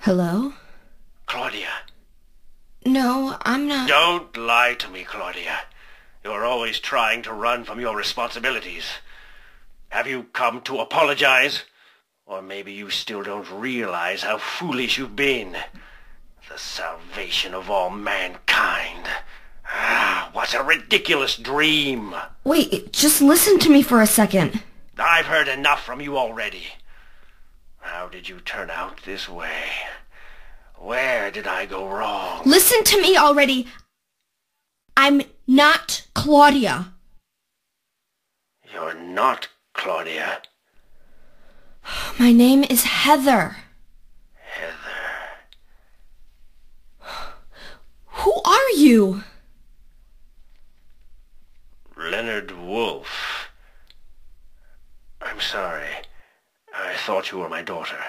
Hello? Claudia. No, I'm not... Don't lie to me, Claudia. You're always trying to run from your responsibilities. Have you come to apologize? Or maybe you still don't realize how foolish you've been. The salvation of all mankind. Ah, what a ridiculous dream. Wait, just listen to me for a second. I've heard enough from you already. How did you turn out this way? Where did I go wrong? Listen to me already. I'm not Claudia. You're not Claudia. My name is Heather. Heather. Who are you? Leonard Wolf. I'm sorry. I thought you were my daughter.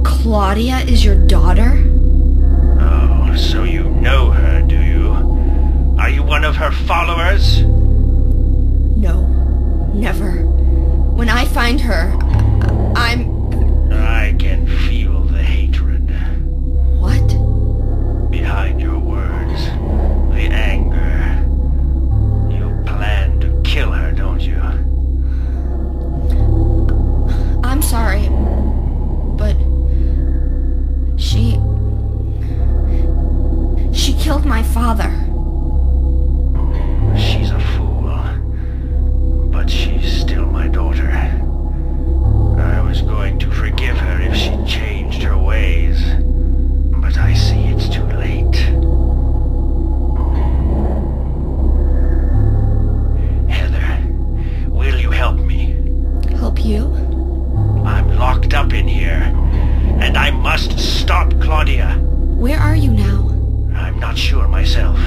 Claudia is your daughter? Oh, so you know her, do you? Are you one of her followers? No, never. When I find her, I can feel the hatred. What? Behind your words. The anger. You plan to kill her, don't you? I'm sorry, but She killed my father. She's a fool, but she's still my daughter. I was going to forgive her if she changed her ways, but I see it's too late. Heather, will you help me? Help you? I'm locked up in here, and I must stop Claudia. Where are you now? I'm not sure myself.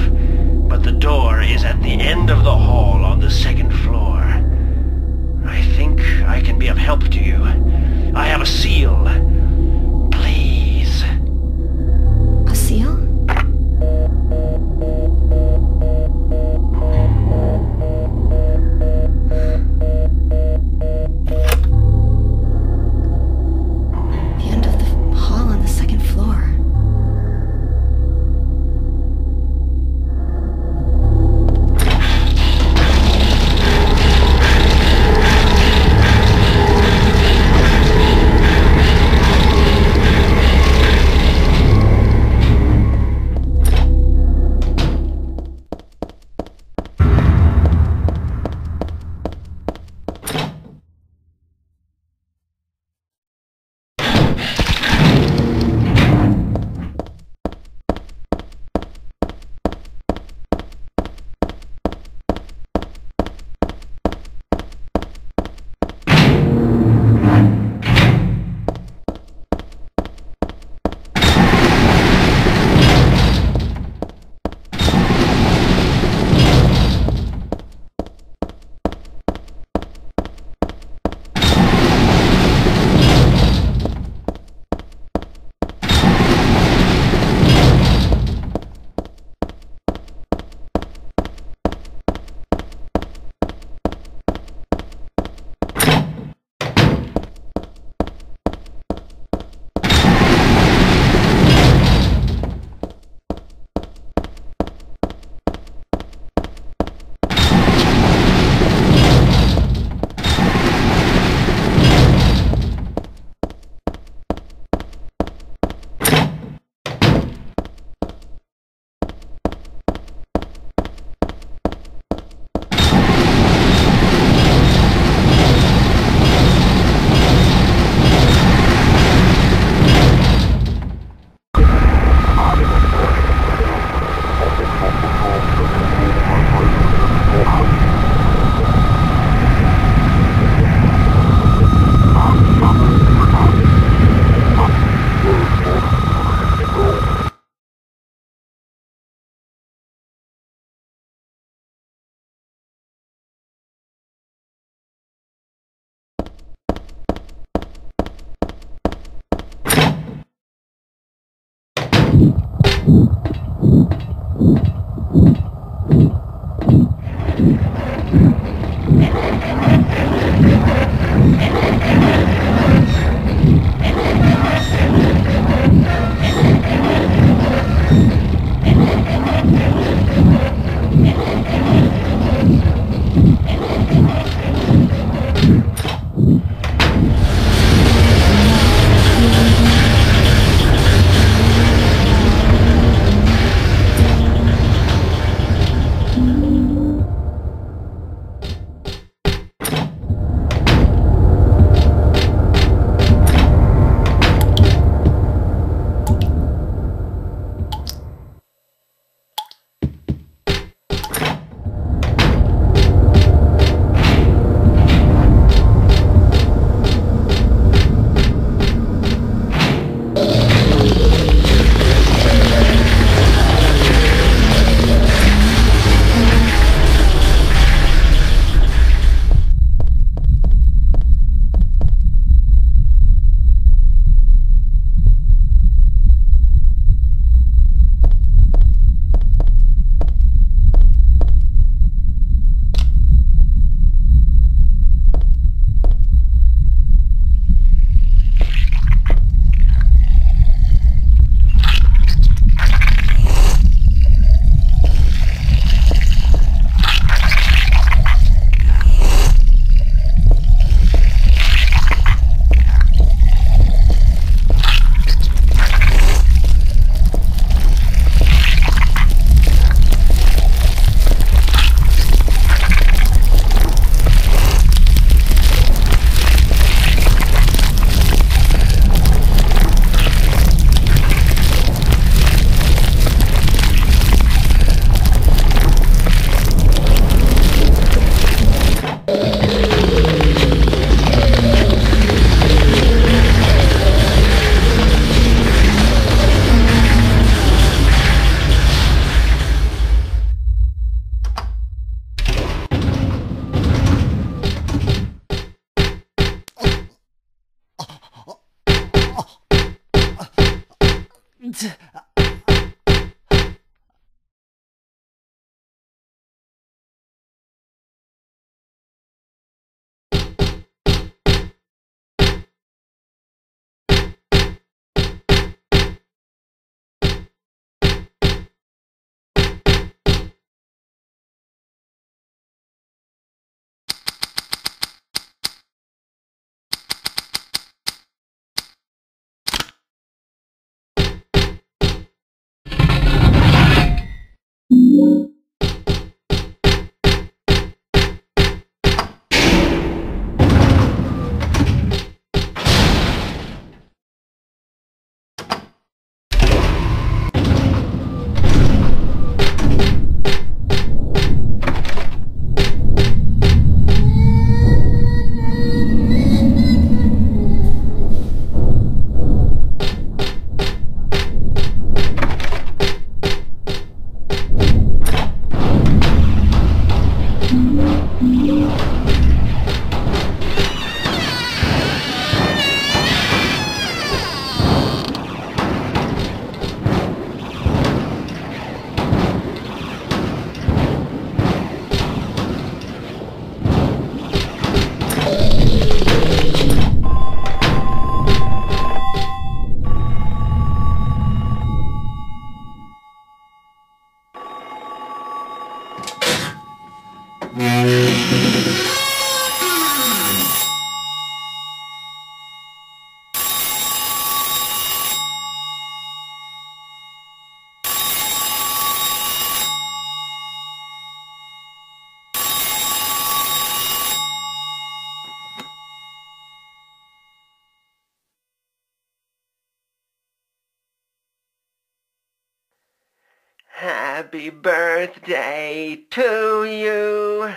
Happy birthday to you.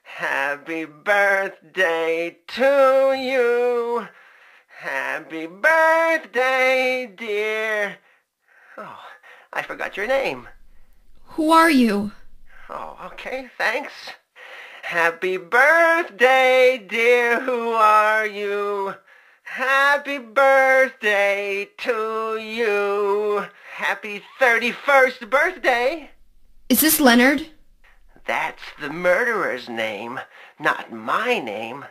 Happy birthday to you. Happy birthday, dear. Oh, I forgot your name. Who are you? Oh, okay, thanks. Happy birthday, dear. Who are you? Happy birthday to you. Happy 31st birthday. Is this Leonard? That's the murderer's name, not my name.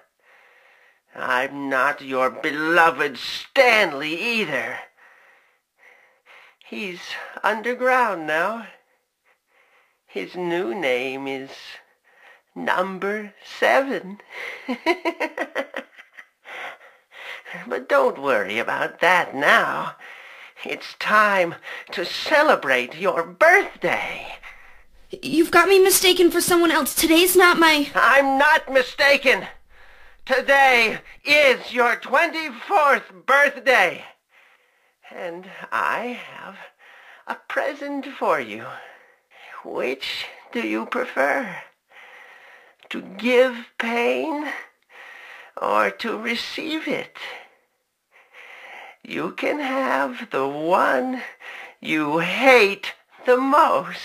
I'm not your beloved Stanley either. He's underground now. His new name is Number 7. But don't worry about that now. It's time to celebrate your birthday. You've got me mistaken for someone else. Today's not my... I'm not mistaken. Today is your 24th birthday. And I have a present for you. Which do you prefer? To give pain or to receive it? You can have the one you hate the most.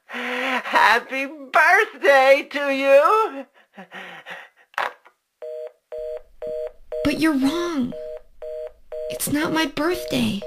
Happy birthday to you! But you're wrong. It's not my birthday.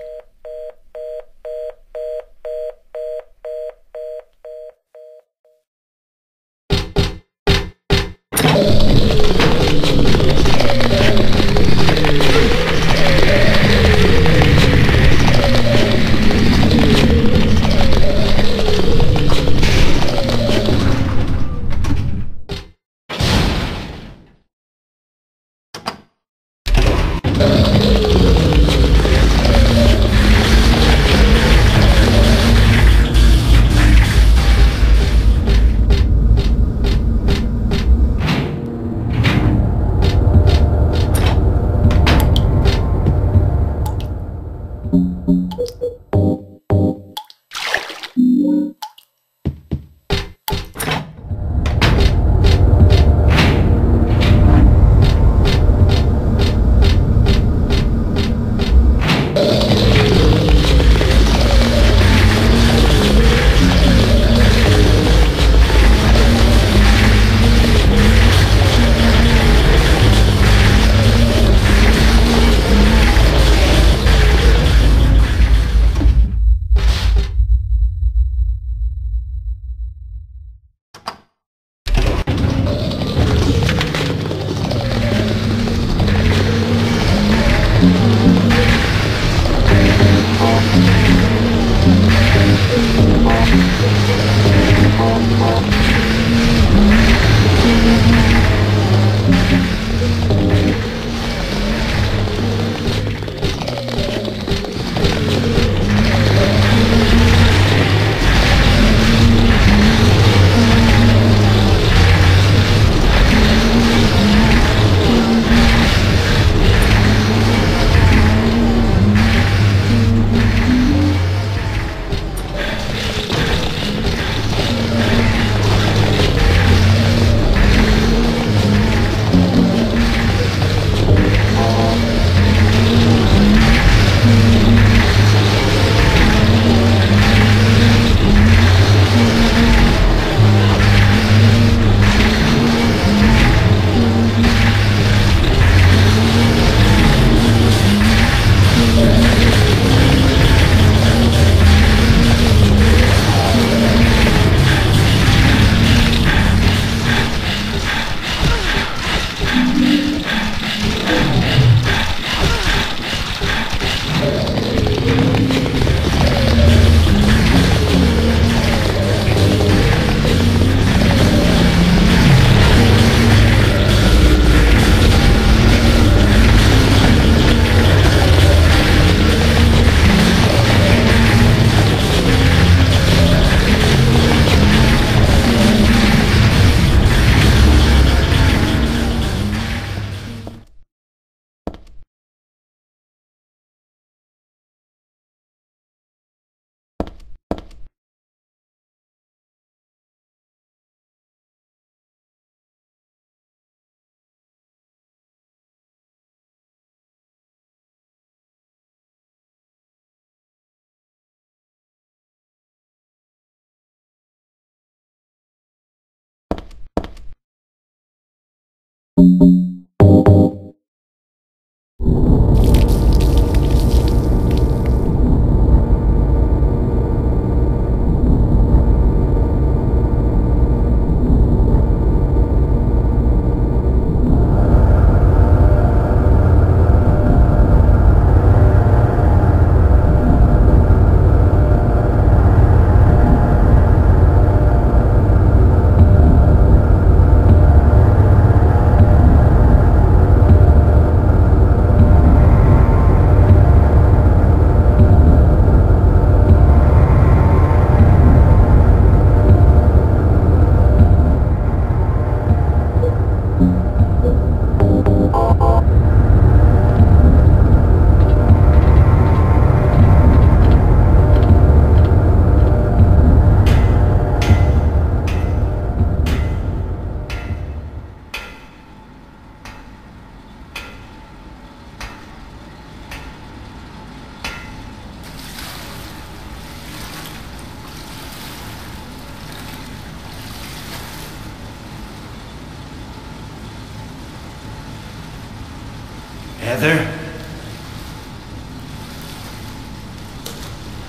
Heather?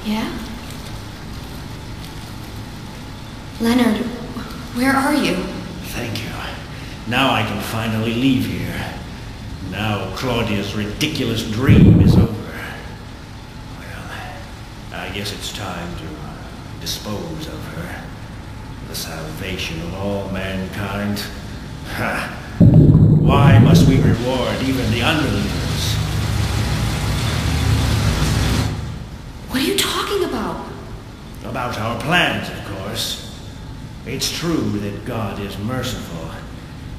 Yeah? Leonard, where are you? Thank you. Now I can finally leave here. Now Claudia's ridiculous dream is over. Well, I guess it's time to dispose of her. The salvation of all mankind. Ha! Why must we reward even the unbelievers? What are you talking about? About our plans, of course. It's true that God is merciful,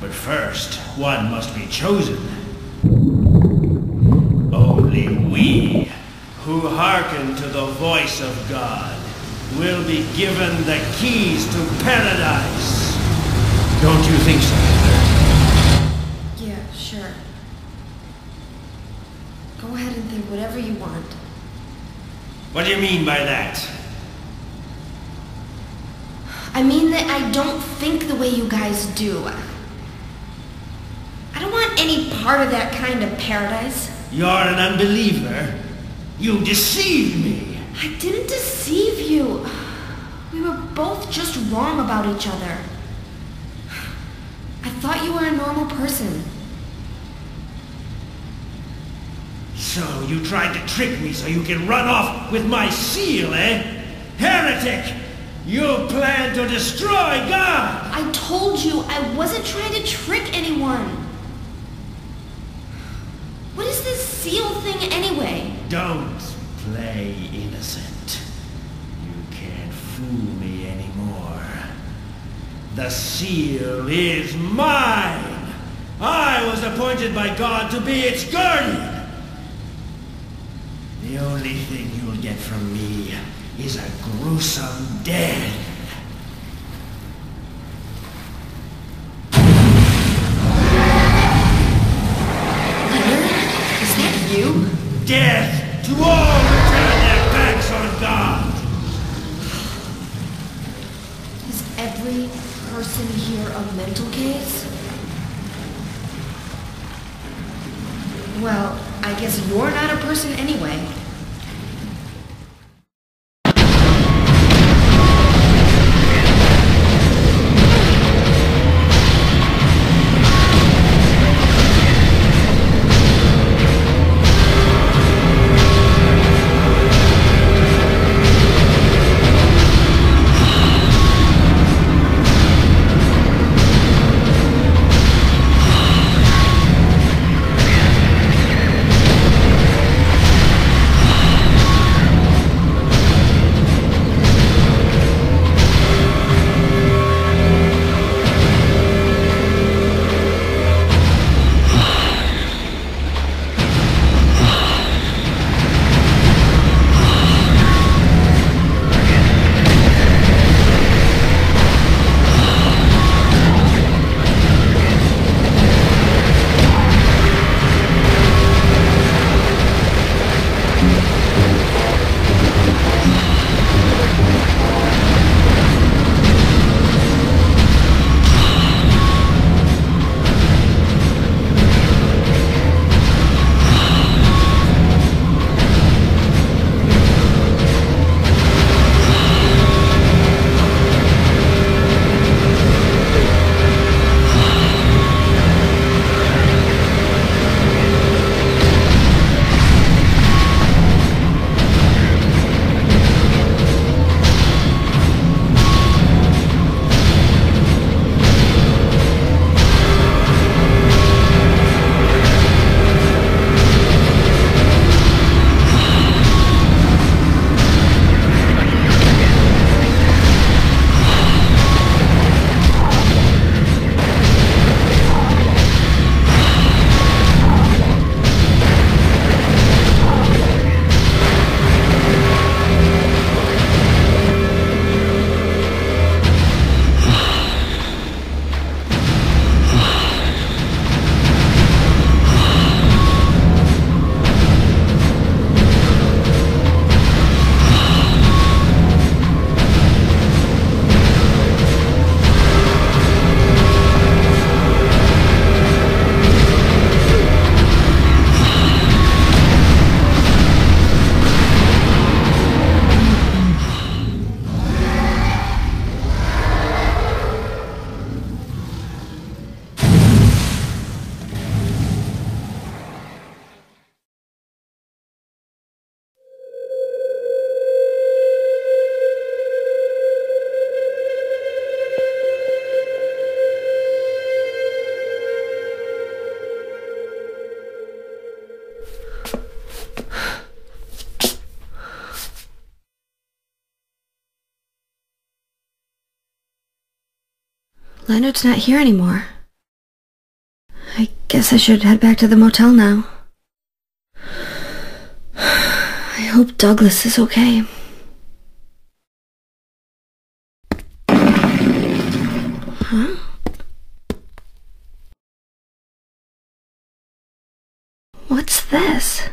but first, one must be chosen. Only we, who hearken to the voice of God, will be given the keys to paradise. Don't you think so, Heather? Yeah, sure. Go ahead and think whatever you want. What do you mean by that? I mean that I don't think the way you guys do. I don't want any part of that kind of paradise. You're an unbeliever. You deceived me. I didn't deceive you. We were both just wrong about each other. I thought you were a normal person. So you tried to trick me so you can run off with my seal, eh? Heretic! You plan to destroy God! I told you I wasn't trying to trick anyone. What is this seal thing anyway? Don't play innocent. You can't fool me anymore. The seal is mine! I was appointed by God to be its guardian! The only thing you'll get from me is a gruesome death. Leonard, is that you? Death to all who turn their backs on God! Is every person here a mental case? Well, I guess you're not a person anyway. Leonard's not here anymore. I guess I should head back to the motel now. I hope Douglas is okay. Huh? What's this?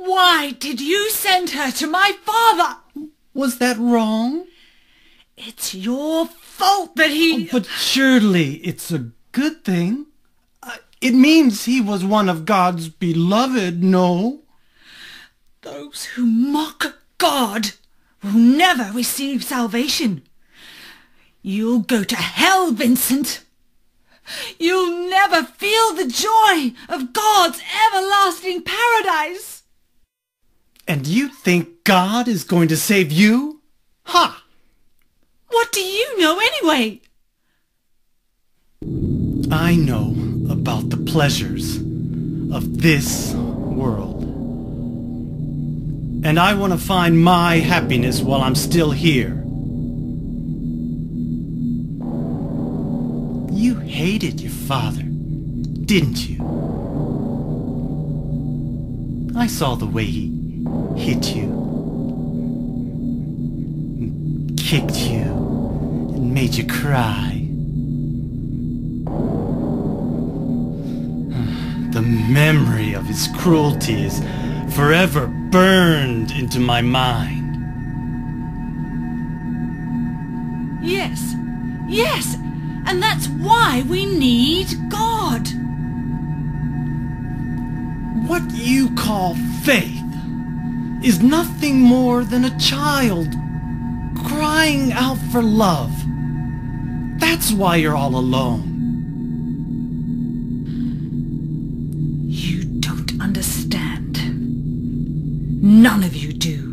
Why did you send her to my father? Was that wrong? It's your fault that he... But surely it's a good thing. It means he was one of God's beloved, no? Those who mock God will never receive salvation. You'll go to hell, Vincent. You'll never feel the joy of God's everlasting paradise. And you think God is going to save you? Ha! What do you know anyway? I know about the pleasures of this world. And I want to find my happiness while I'm still here. You hated your father, didn't you? I saw the way he hit you, and kicked you, and made you cry. The memory of his cruelty is forever burned into my mind. Yes, yes, and that's why we need God. What you call faith is nothing more than a child crying out for love. That's why you're all alone. You don't understand. None of you do.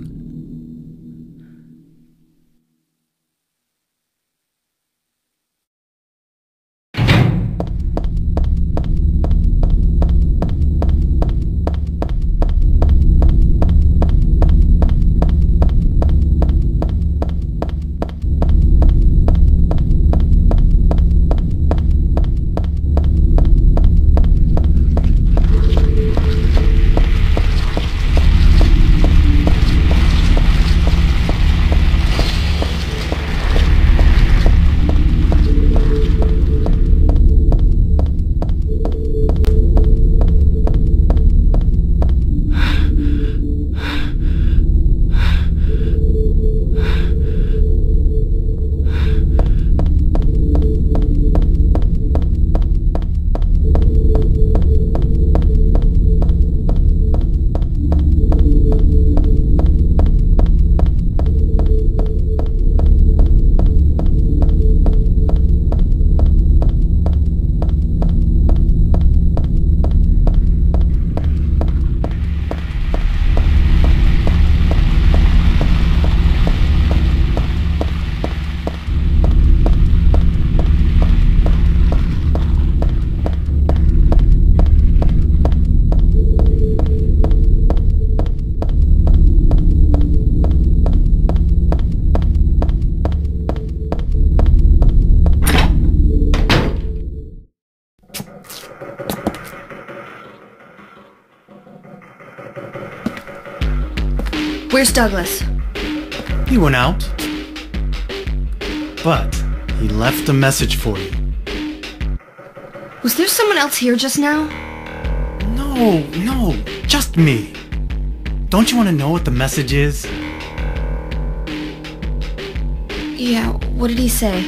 Where's Douglas? He went out. But he left a message for you. Was there someone else here just now? No, just me. Don't you want to know what the message is? Yeah, what did he say?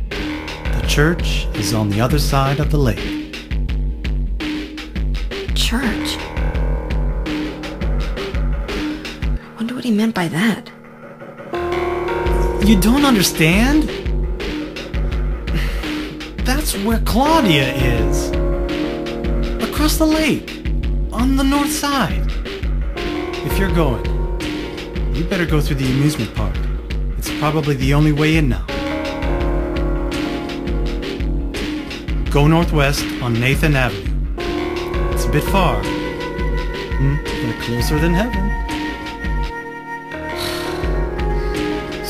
The church is on the other side of the lake. Church? Wonder what he meant by that. You don't understand? That's where Claudia is. Across the lake, on the north side. If you're going, you better go through the amusement park. It's probably the only way in now. Go northwest on Nathan Avenue. It's a bit far, but closer than heaven.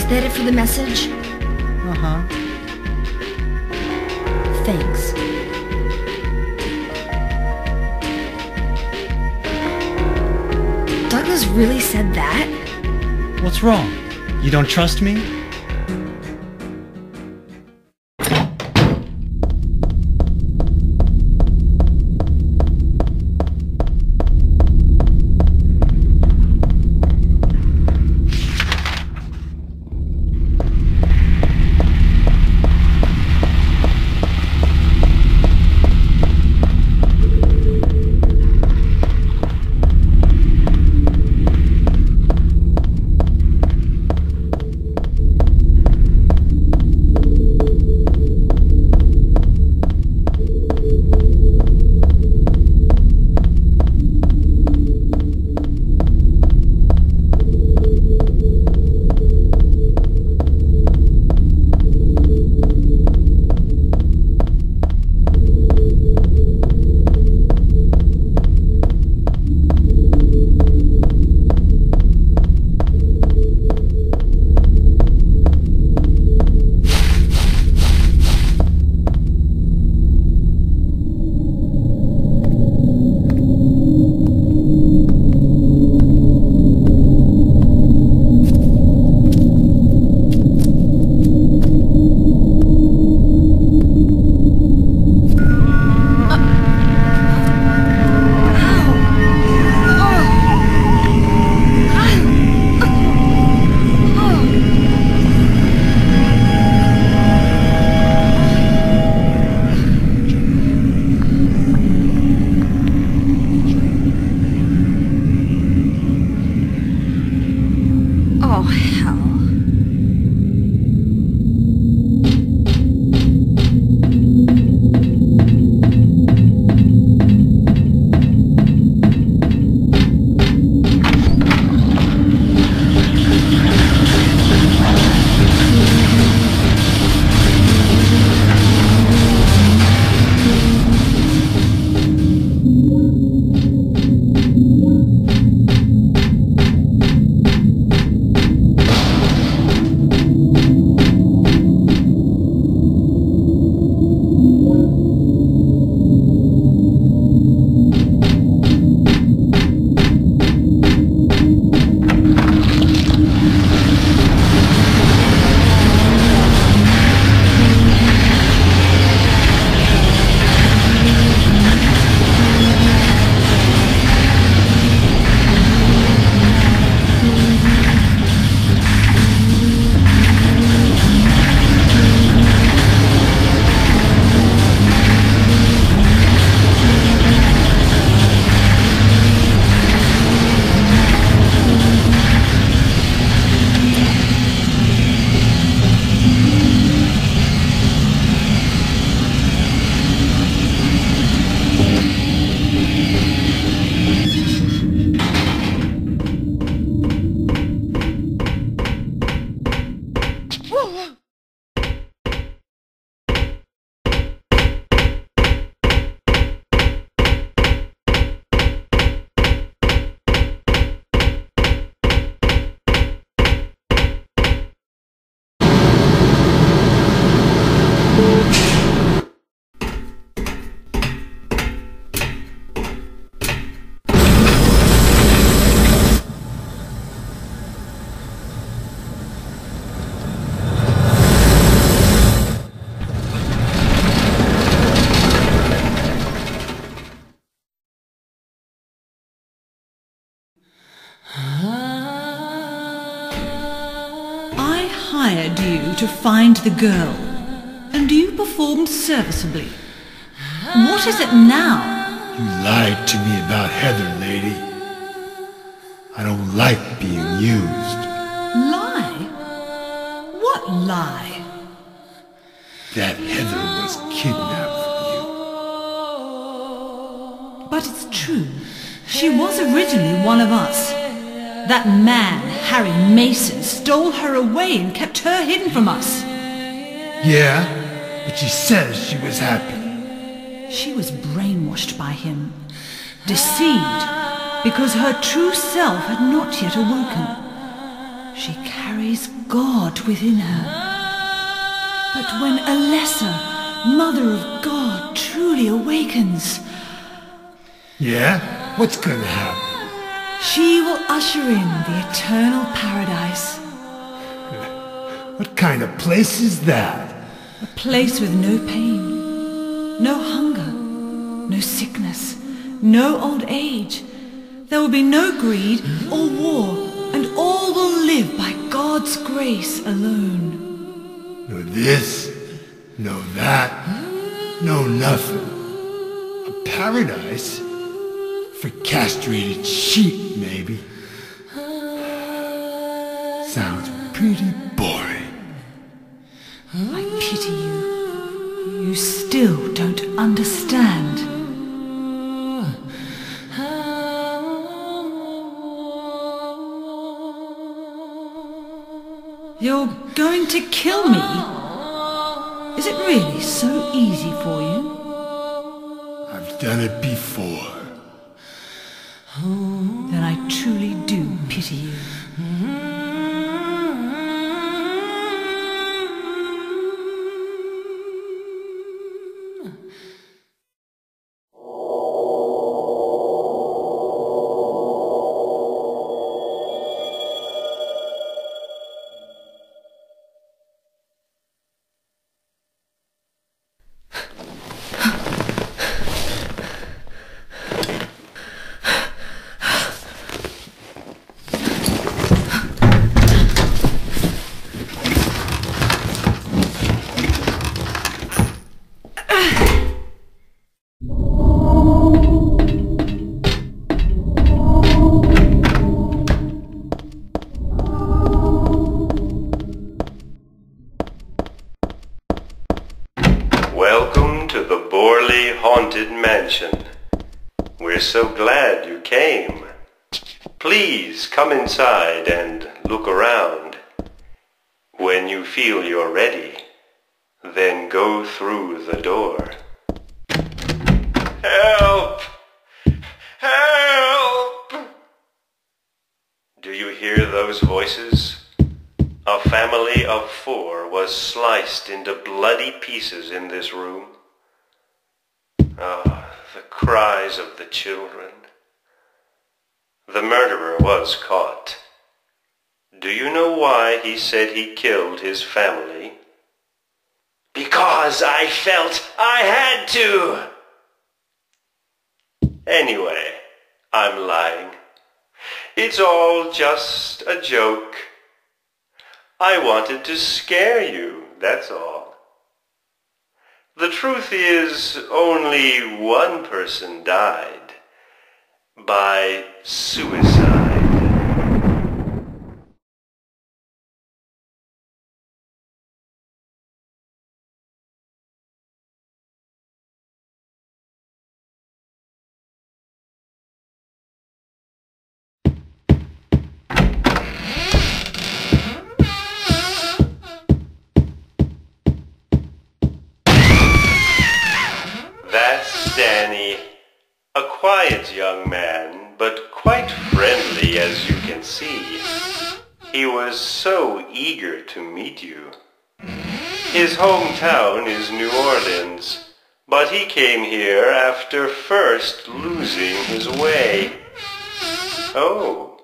Is that it for the message? Uh-huh. Thanks. Douglas really said that? What's wrong? You don't trust me? hired you to find the girl, and you performed serviceably. What is it now? You lied to me about Heather, lady. I don't like being used. Lie? lie. That Heather was kidnapped from But it's true. She was originally one of us. That man, Harry Mason, stole her away and kept her hidden from us. you. Yeah, but she says she was happy. She was brainwashed by him, deceived, because her true self had not yet awoken. She carries God within her. But when Alessa, Mother of God, truly awakens, Yeah? What's gonna happen? she will usher in the eternal paradise. What kind of place is that? A place with no pain, no hunger, no sickness, no old age. There will be no greed or war, and all will live by God's grace alone. No this, no that, no nothing. A paradise? For castrated sheep, maybe. Sounds pretty boring. I pity you. You still don't understand. You're going to kill me? Is it really so easy for you? I've done it before. Then I truly do pity you. Welcome to the Borley Haunted Mansion. We're so glad you came. Please come inside and look around. When you feel you're ready, then go through the door. Help! Help! Do you hear those voices? A family of 4 was sliced into bloody pieces in this room. Ah, the cries of the children. The murderer was caught. Do you know why he said he killed his family? Because I felt I had to! Anyway, I'm lying. It's all just a joke. I wanted to scare you, that's all. The truth is, only one person died. By suicide. That's Danny. A quiet young man, but quite friendly as you can see. He was so eager to meet you. His hometown is New Orleans, but he came here after first losing his way. Oh,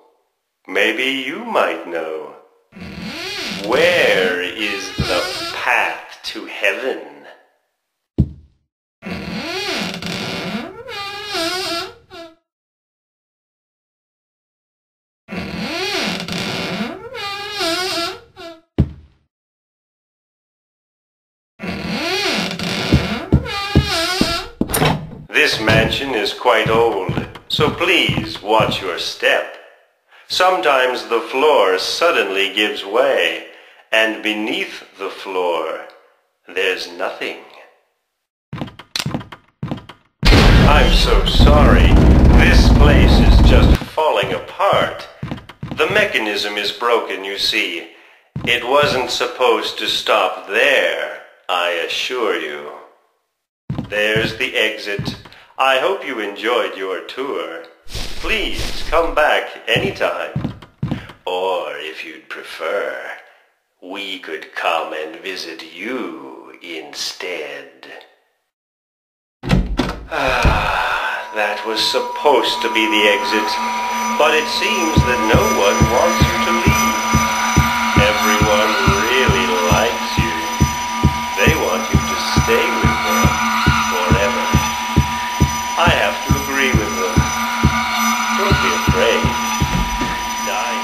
maybe you might know. Where is the path to heaven? This mansion is quite old, so please watch your step. Sometimes the floor suddenly gives way, and beneath the floor, there's nothing. I'm so sorry. This place is just falling apart. The mechanism is broken, you see. It wasn't supposed to stop there, I assure you. There's the exit. I hope you enjoyed your tour. Please come back anytime. Or if you'd prefer, we could come and visit you instead. That was supposed to be the exit, but it seems that no one wants you to leave. Everyone really likes you. They want you to stay with them forever. I have to agree with them. Don't be afraid. Die.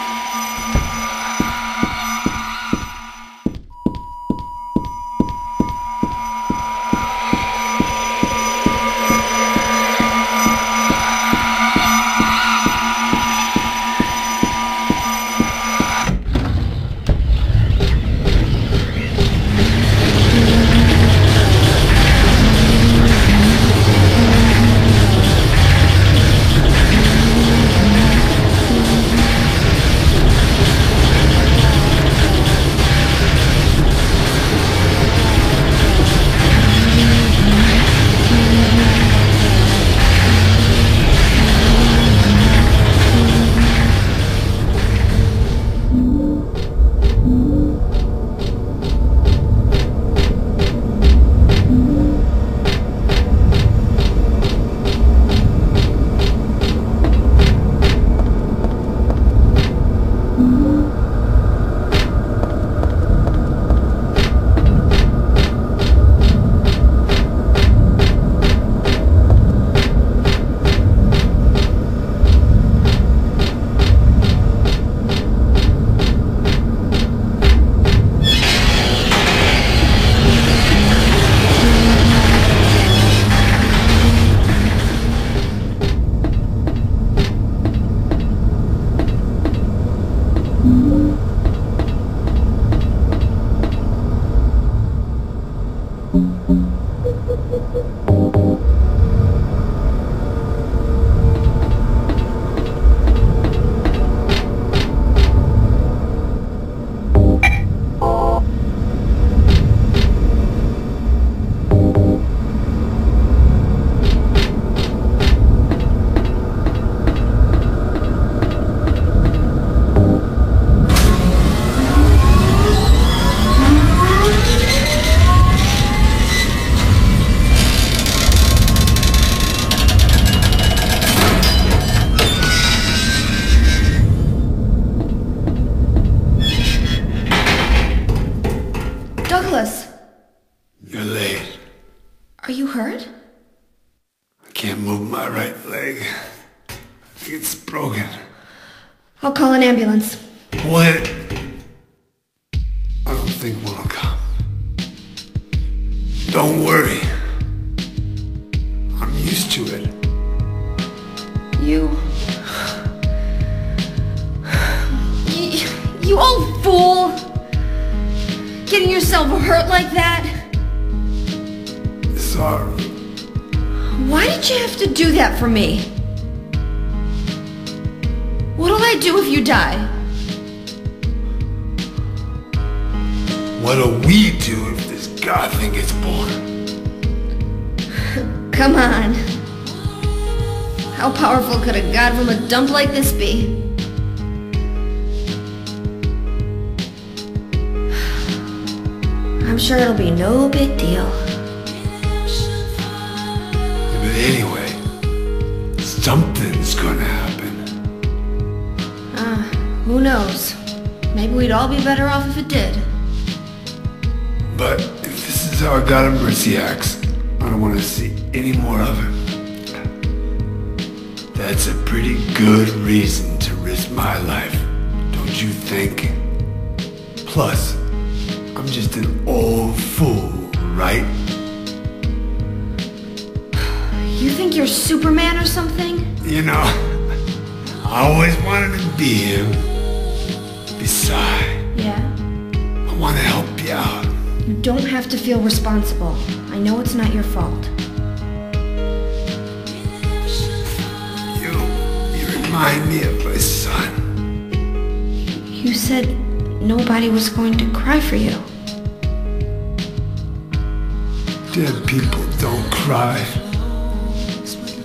Douglas! You're late. Are you hurt? I can't move my right leg. I think it's broken. I'll call an ambulance. What? I don't think one will come. Don't worry. I'm used to it. You old fool! Getting yourself hurt like that? Sorry. Why did you have to do that for me? What'll I do if you die? What'll we do if this god thing gets born? Come on. How powerful could a god from a dump like this be? I'm sure it'll be no big deal. Yeah, but anyway, something's gonna happen. Who knows? Maybe we'd all be better off if it did. But if this is how a god of mercy acts, I don't want to see any more of him. That's a pretty good reason to risk my life, don't you think? Plus, I'm just an old fool, right? You think you're Superman or something? You know, I always wanted to be him. Besides, Yeah? I want to help you out. You don't have to feel responsible. I know it's not your fault. You remind me of my son. You said nobody was going to cry for you. Dead people don't cry.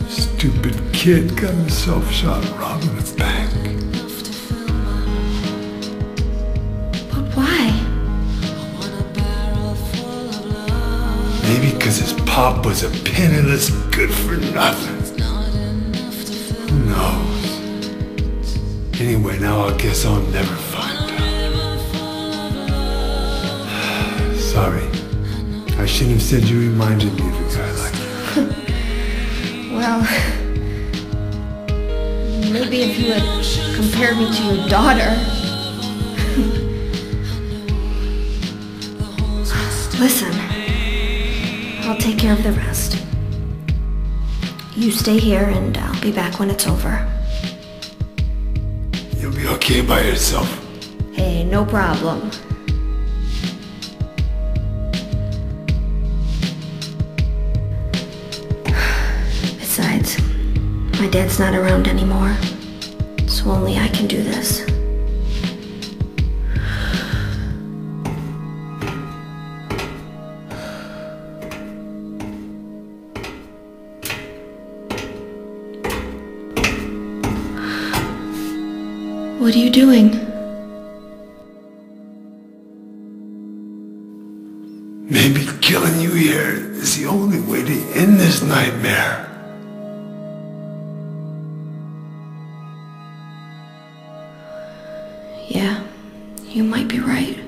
Stupid kid got himself shot robbing a bank. But why? Maybe because his pop was a penniless good-for-nothing. Who knows? Anyway, now I guess I'll never find out. Sorry. I shouldn't have said you reminded me of a guy like that. Well, maybe if you had compared me to your daughter. Listen, I'll take care of the rest. You stay here and I'll be back when it's over. You'll be okay by yourself. Hey, no problem. Besides, my dad's not around anymore, so only I can do this. What are you doing? Maybe killing you here is the only way to end this nightmare. Yeah, you might be right.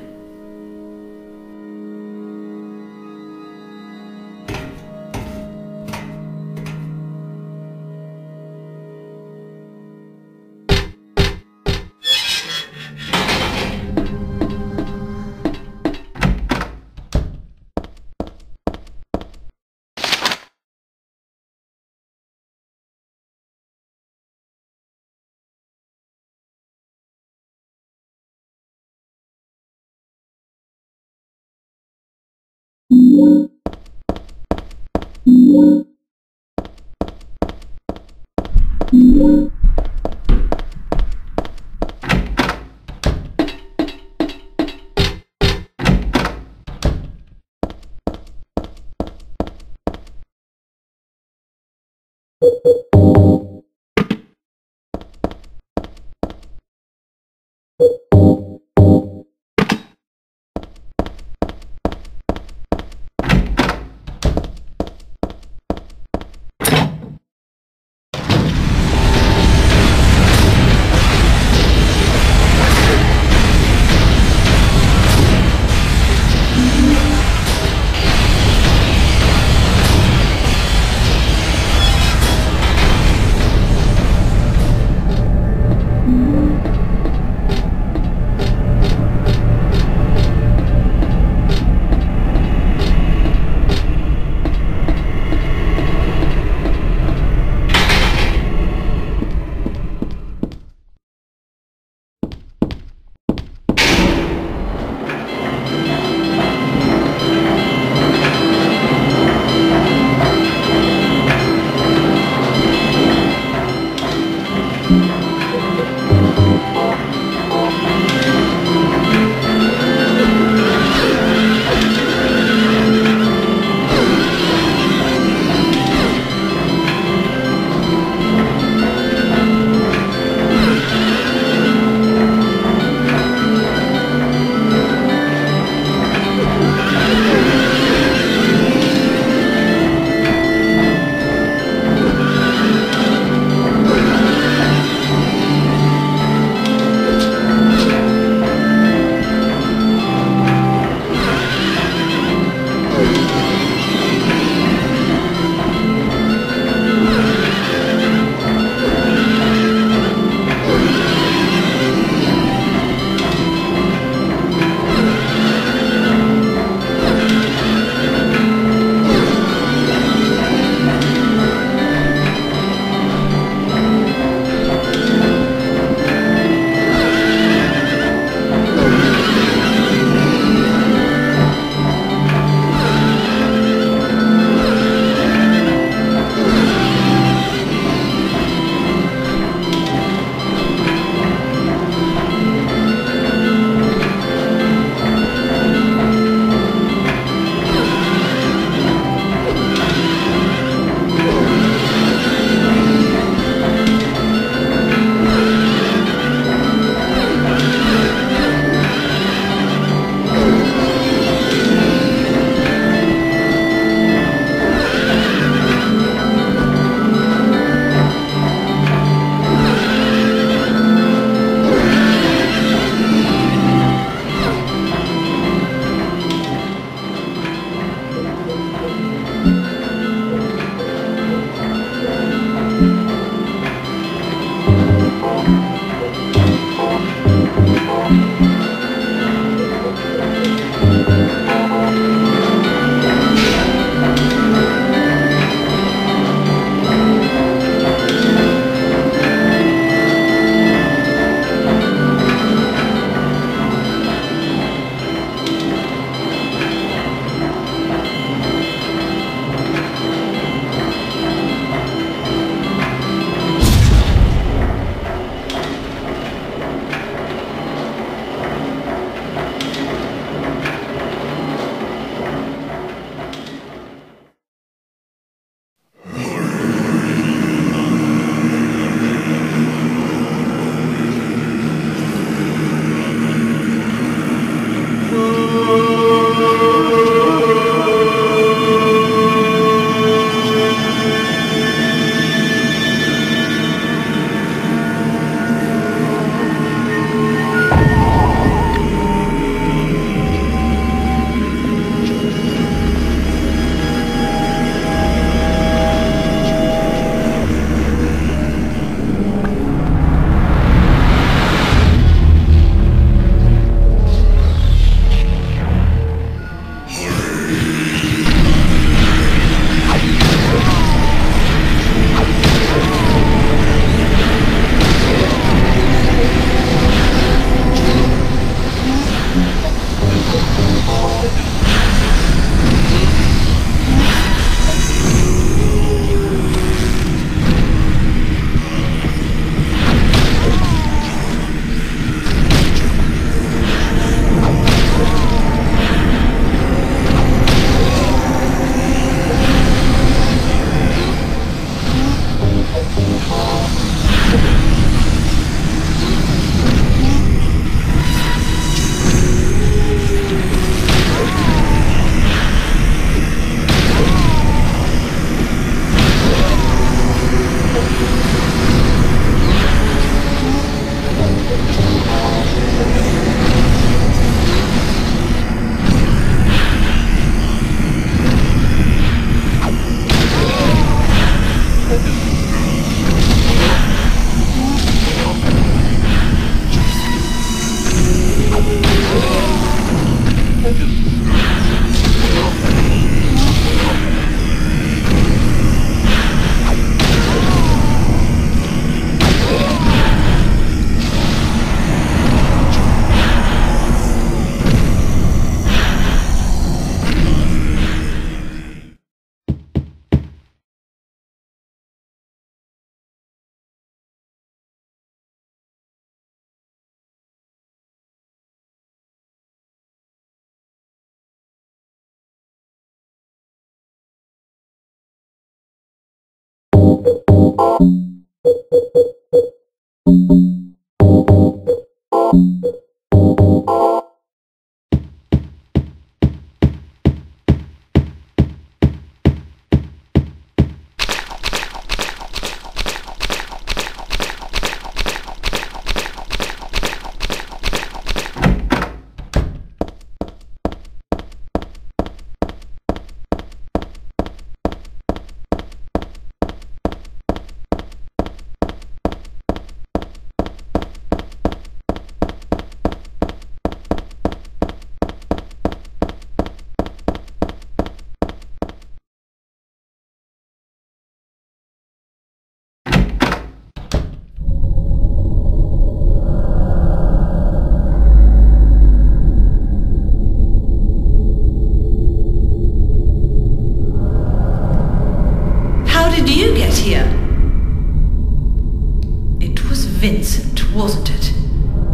Vincent, wasn't it?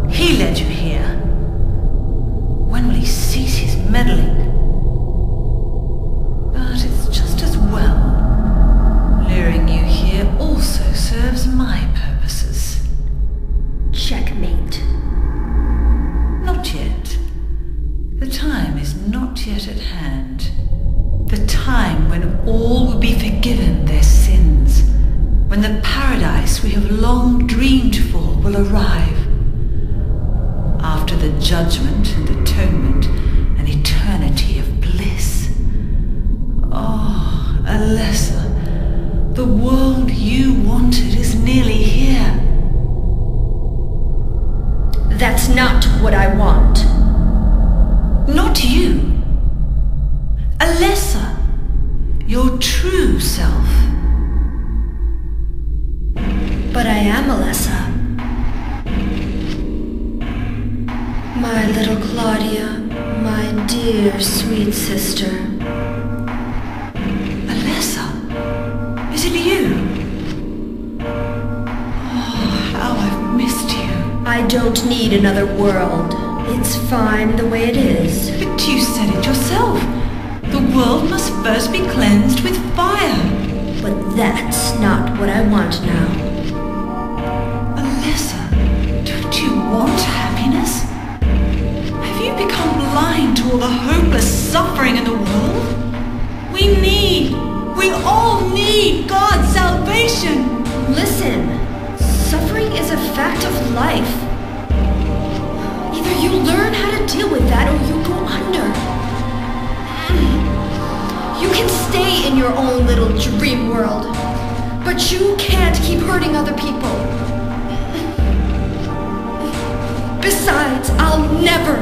He led you here. When will he cease his meddling? But it's just as well. Luring you here also serves my purposes. Checkmate. Not yet. The time is not yet at hand. The time when all will be forgiven their sins. When the paradise we have long dreamed for will arrive. After the judgment and atonement, an eternity of bliss. Oh, Alessa, the world you wanted is nearly here. That's not what I want. Not you. Alessa, your true self. But I am Alessa. My little Claudia, my dear sweet sister. Alessa, is it you? Oh, how I've missed you. I don't need another world. It's fine the way it is. But you said it yourself. The world must first be cleansed with fire. But that's not what I want now. Alessa, don't you want happiness? Have you become blind to all the hopeless suffering in the world? We all need God's salvation. Listen, suffering is a fact of life. Either you learn how to deal with that or you go under. You can stay in your own little dream world, but you can't keep hurting other people. Besides, I'll never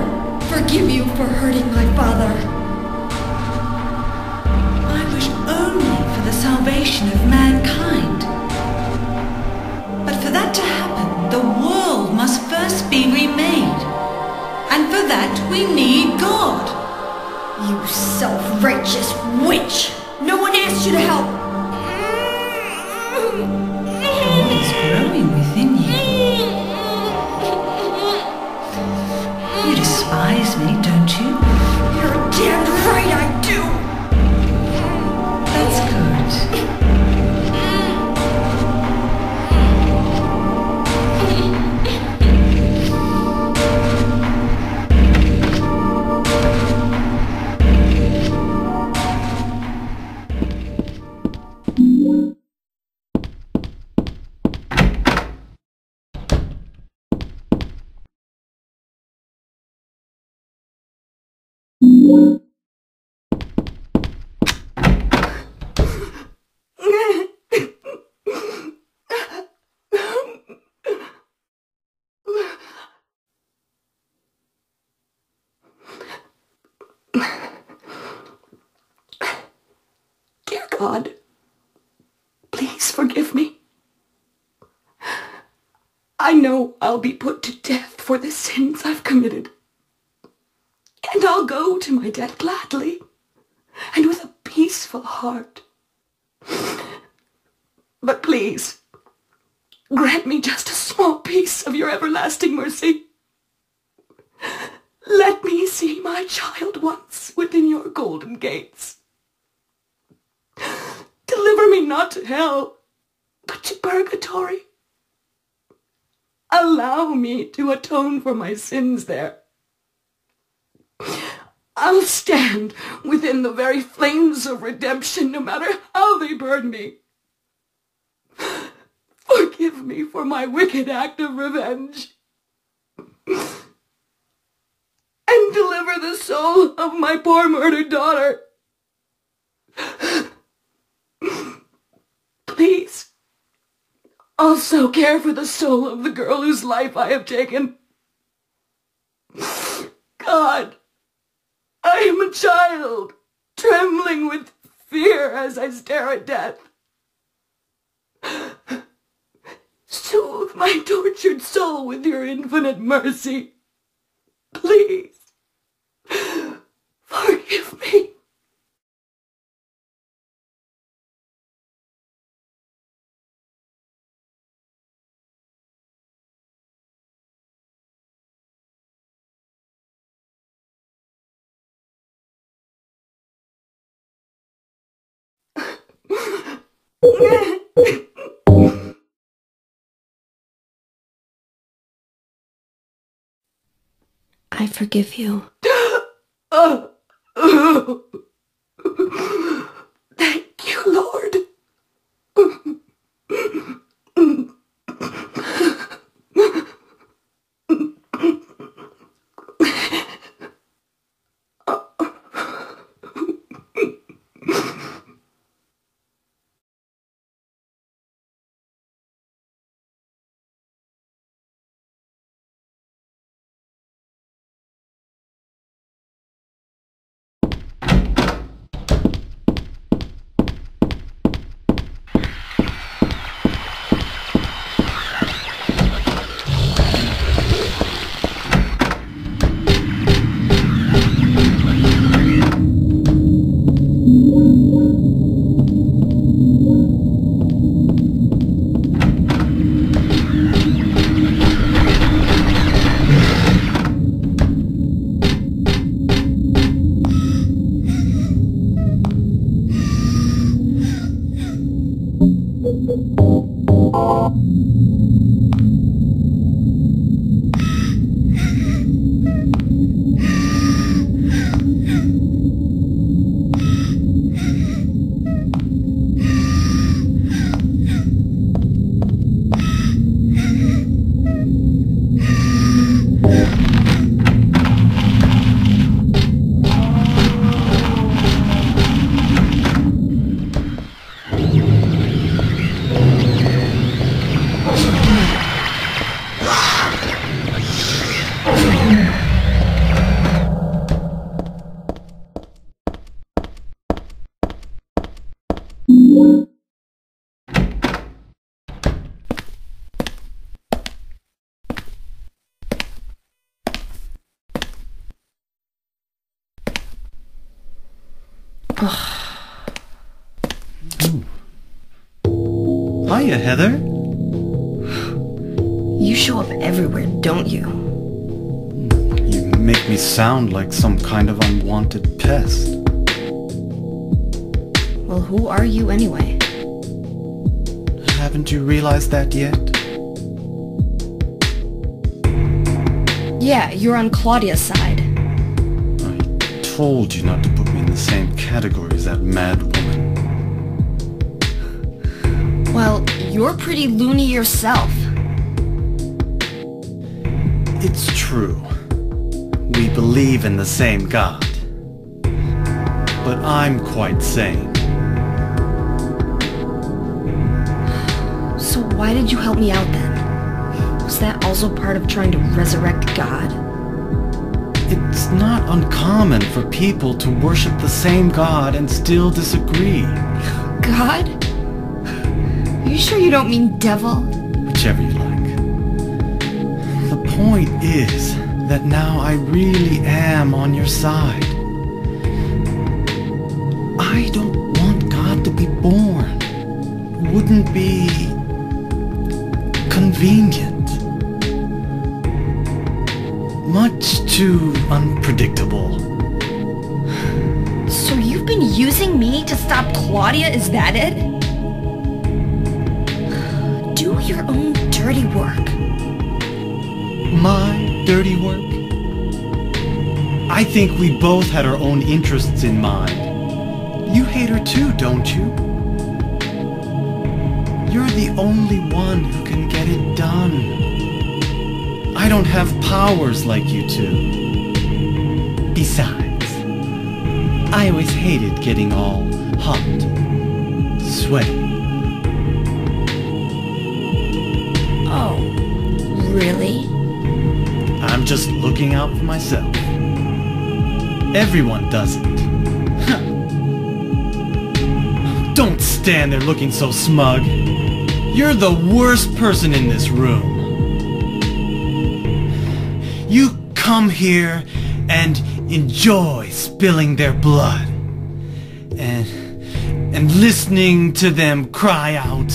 forgive you for hurting my father. I wish only for the salvation of mankind. But for that to happen, the world must first be remade. And for that, we need God. You self-righteous witch! No one asked you to help! God is growing within you. You despise me, don't you? You're damn right I do! That's good. Dear God, please forgive me. I know I'll be put to death for the sins I've committed. And I'll go to my death gladly and with a peaceful heart. But please, grant me just a small piece of your everlasting mercy. Let me see my child once within your golden gates. Deliver me not to hell, but to purgatory. Allow me to atone for my sins there. I'll stand within the very flames of redemption, no matter how they burn me. Forgive me for my wicked act of revenge. And deliver the soul of my poor murdered daughter. Please, also care for the soul of the girl whose life I have taken. God, I am a child, trembling with fear as I stare at death. Soothe my tortured soul with your infinite mercy. Please, forgive me. I forgive you. Thank you, Lord. Hiya, Heather. You show up everywhere, don't you? You make me sound like some kind of unwanted pest. Well, who are you anyway? Haven't you realized that yet? Yeah, you're on Claudia's side. I told you not to put me in the same category as that mad woman. Well, you're pretty loony yourself. It's true. We believe in the same God. But I'm quite sane. So why did you help me out then? Was that also part of trying to resurrect God? It's not uncommon for people to worship the same God and still disagree. God? Are you sure you don't mean devil? Whichever you like. The point is that now I really am on your side. I don't want God to be born. Wouldn't be convenient. Much too unpredictable. So you've been using me to stop Claudia, is that it? Do your own dirty work. My dirty work? I think we both had our own interests in mind. You hate her too, don't you? You're the only one who can get it done. I don't have powers like you two. Besides, I always hated getting all hot, sweaty. Oh, really? I'm just looking out for myself. Everyone does it. Don't stand there looking so smug. You're the worst person in this room. You come here and enjoy spilling their blood and listening to them cry out.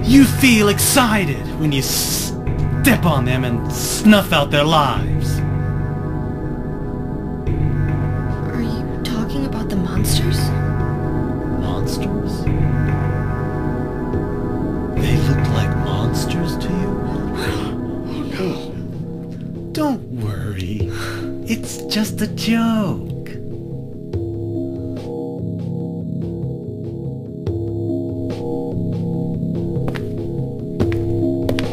You feel excited when you step on them and snuff out their lives. Are you talking about the monsters? Monsters? It's just a joke.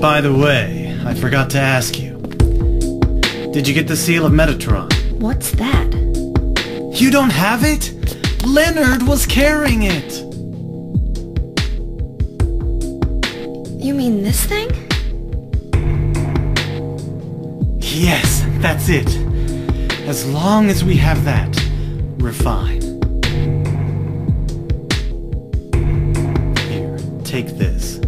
By the way, I forgot to ask you. Did you get the Seal of Metatron? What's that? You don't have it? Leonard was carrying it! You mean this thing? Yes, that's it. As long as we have that, we're fine. Here, take this.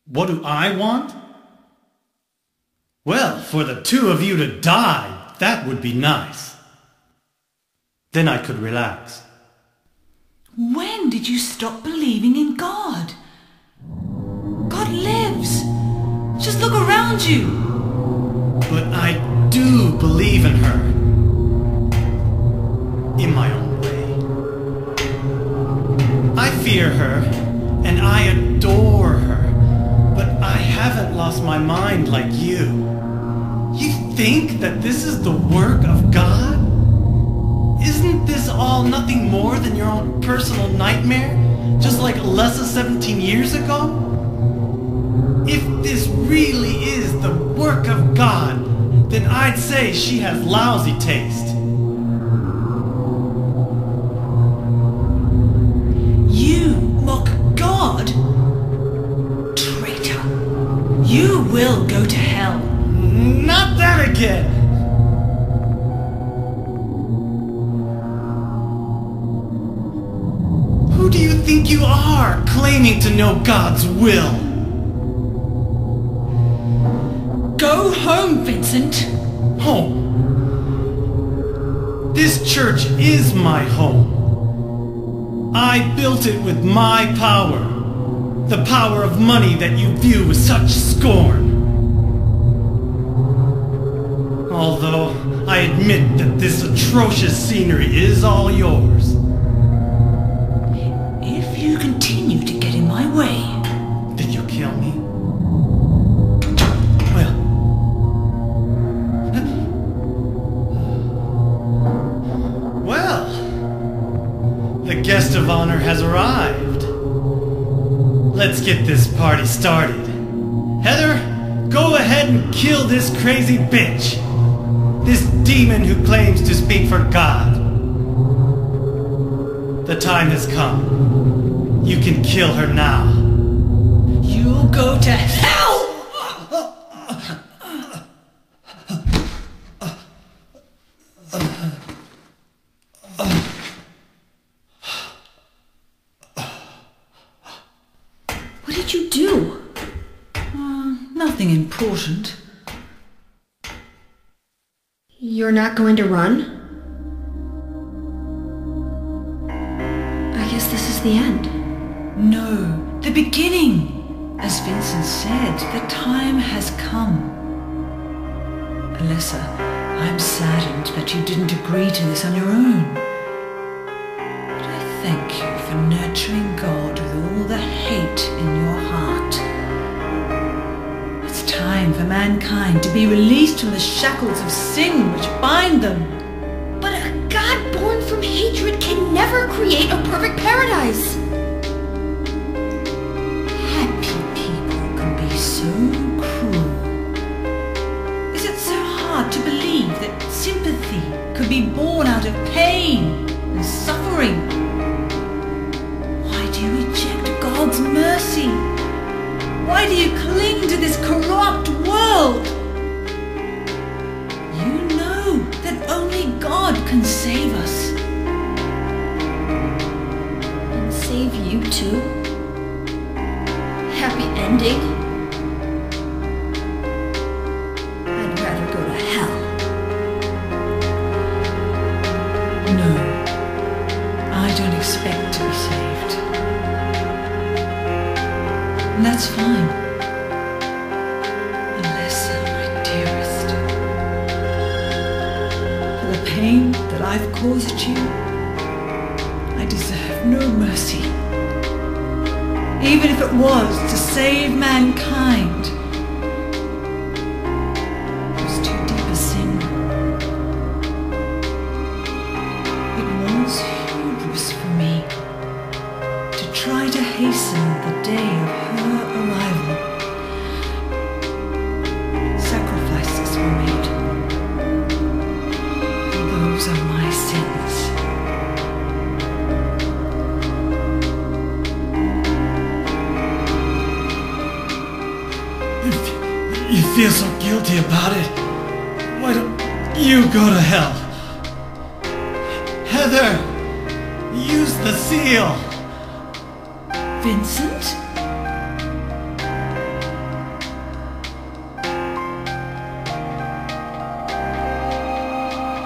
What do I want? Well, for the two of you to die, that would be nice. Then I could relax. When did you stop believing in God? God lives. Just look around you. But I do believe in her. In my own way. I fear her, and I adore her. But I haven't lost my mind like you. You think that this is the work of God? Isn't all nothing more than your own personal nightmare? Just like Alessa 17 years ago? If this really is the work of God, then I'd say she has lousy taste. You mock God? Traitor. You will go to hell. Not that again! Who do you think you are, claiming to know God's will? Go home, Vincent. Home? This church is my home. I built it with my power. The power of money that you view with such scorn. Although I admit that this atrocious scenery is all yours. If you continue to get in my way... Did you kill me? Well, the guest of honor has arrived. Let's get this party started. Heather, go ahead and kill this crazy bitch. This demon who claims to speak for God. The time has come. You can kill her now. You'll go to hell! What did you do? Nothing important. You're not going to run? I guess this is the end. No, the beginning. As Vincent said, the time has come. Alessa, I'm saddened that you didn't agree to this on your own. But I thank you for nurturing God with all the hate in your heart. It's time for mankind to be released from the shackles of sin which bind them. But a God born from hatred can never create a perfect paradise. Happy people can be so cruel. Is it so hard to believe that sympathy could be born out of pain and suffering? Why do you reject God's mercy? Why do you cling to this corrupt world? You know that only God can save us. And save you too? Happy ending? I'd rather go to hell. No, I don't expect to be saved. And that's fine. Alessa, my dearest. For the pain that I've caused you, I deserve no mercy. Even if it was to save mankind. It was too deep a sin. It was hubris for me to try to hasten the day of her arrival. Sacrifices were made. And those are my sins. If you feel so guilty about it, why don't you go to hell? Heather, use the seal. Vincent?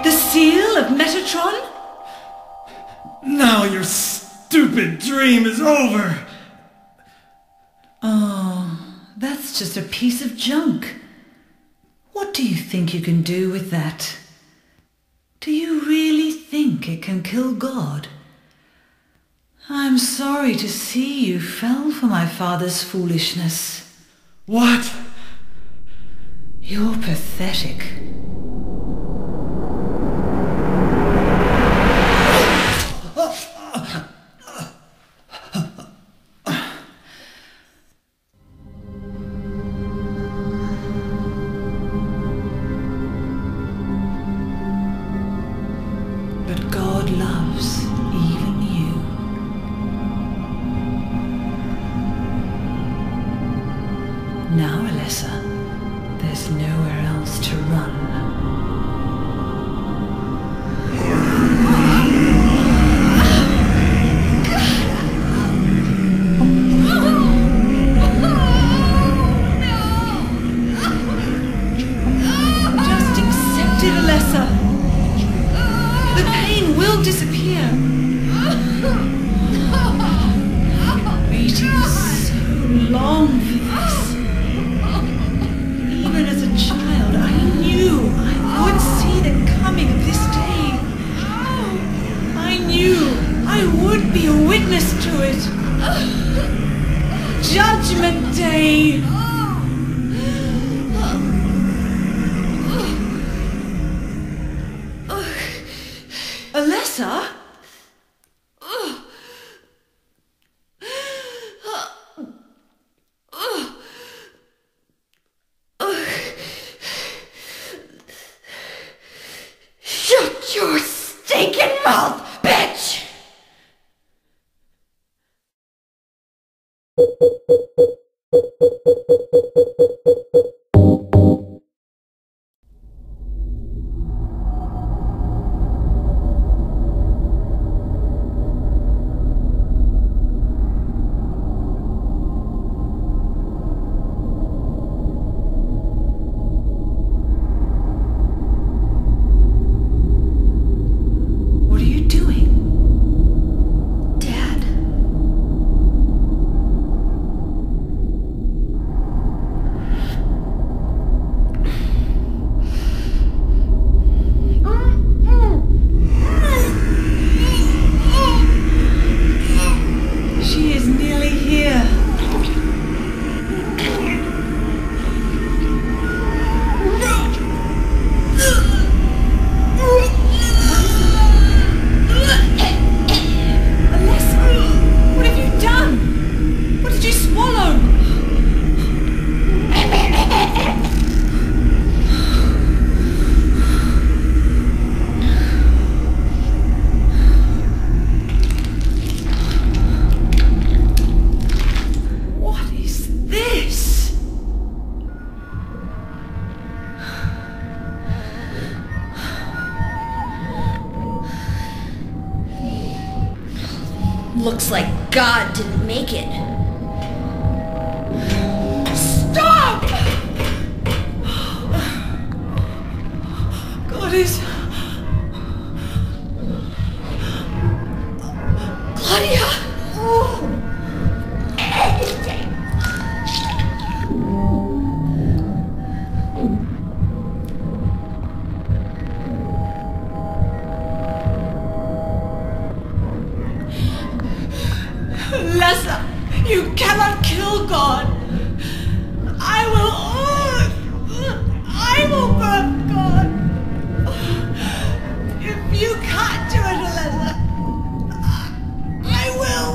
The seal of Metatron? Now your stupid dream is over. Oh, that's just a piece of junk. What do you think you can do with that? Do you really think it can kill God? I'm sorry to see you fell for my father's foolishness. What? You're pathetic. But God loves even you. Now, Alessa, there's nowhere else to run. Just accept it, Alessa. The pain will disappear. Waiting so long for this. Even as a child, I knew I would see the coming of this day. I knew I would be a witness to it. Judgment Day. Alessa? Shut your stinking mouth, bitch! What are you doing? Dad. She is nearly here. Alessa, what have you done? What did you swallow? What is this? Looks like God didn't make it. Stop! God is... Claudia! Alessa, you cannot kill God. I will burn God. If you can't do it, Alessa, I will.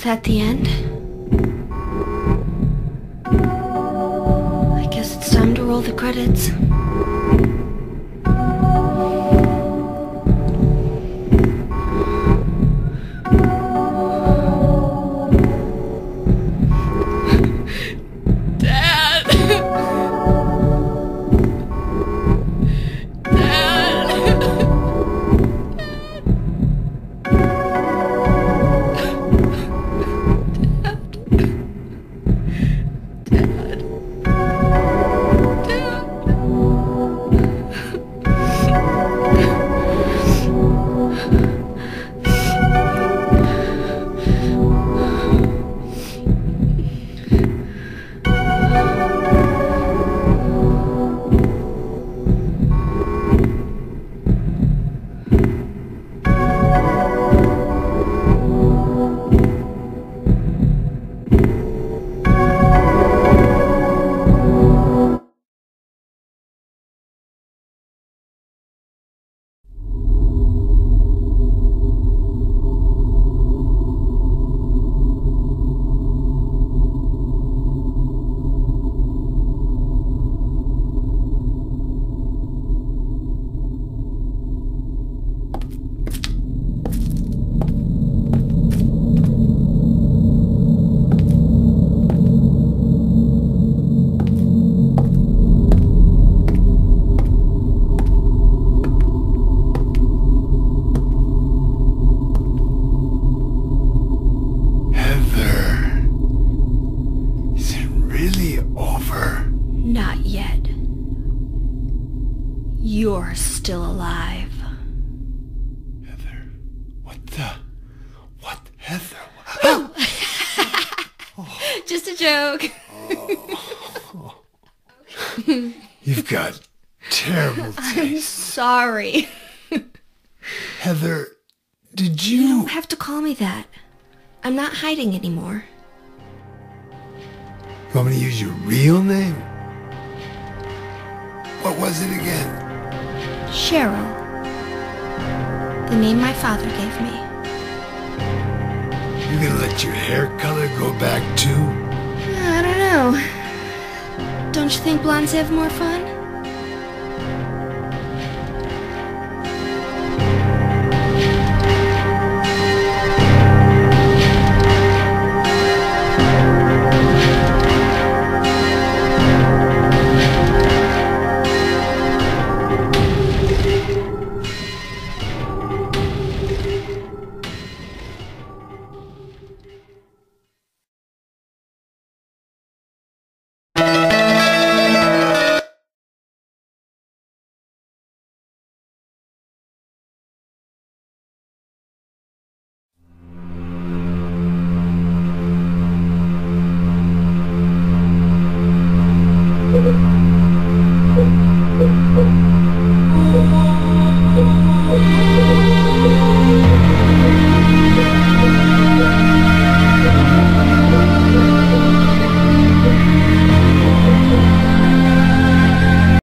that the end? I guess it's time to roll the credits. Not yet. You're still alive. Heather, what, Heather? Just a joke. You've got terrible taste. I'm sorry. Heather, did You you... don't have to call me that. I'm not hiding anymore. You want me to use your real name? What was it again? Cheryl. The name my father gave me. You gonna let your hair color go back too? I don't know. Don't you think blondes have more fun?